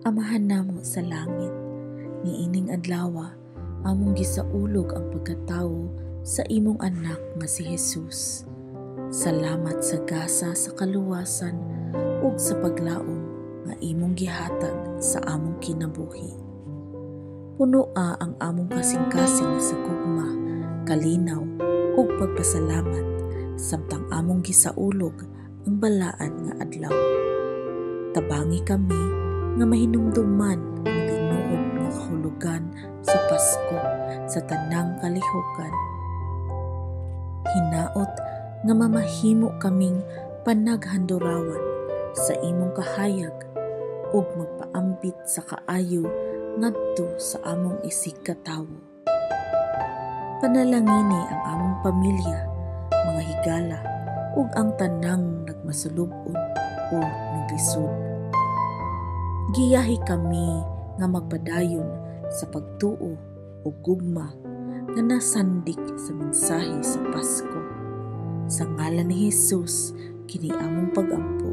Amahan namo sa langit, niining adlaw among gisaulog ang pagkatawo sa imong anak nga si Jesus. Salamat sa gasa sa kaluwasan ug sa paglaom nga imong gihatag sa among kinabuhi. Punoa ang among kasing-kasing sa gugma, kalinaw ug pagpasalamat samtang among gisaulog ang balaan nga adlaw. Tabangi kami nga mahinumduman ang tinuod nga kahulugan sa Pasko sa tanang kalihukan. Hinaot nga mamahimo kaming panaghandurawan sa imong kahayag ug magpaambit sa kaayo ngadto sa among isig katawo. Panalangini ang among pamilya, mga higala ug ang tanang nagmasulubon o naglisod. Giyahi kami nga magpadayon sa pagtuo o gugma nga nasandik sa mensahe sa Pasko. Sa ngalan ni Jesus, kini among pag-ampo.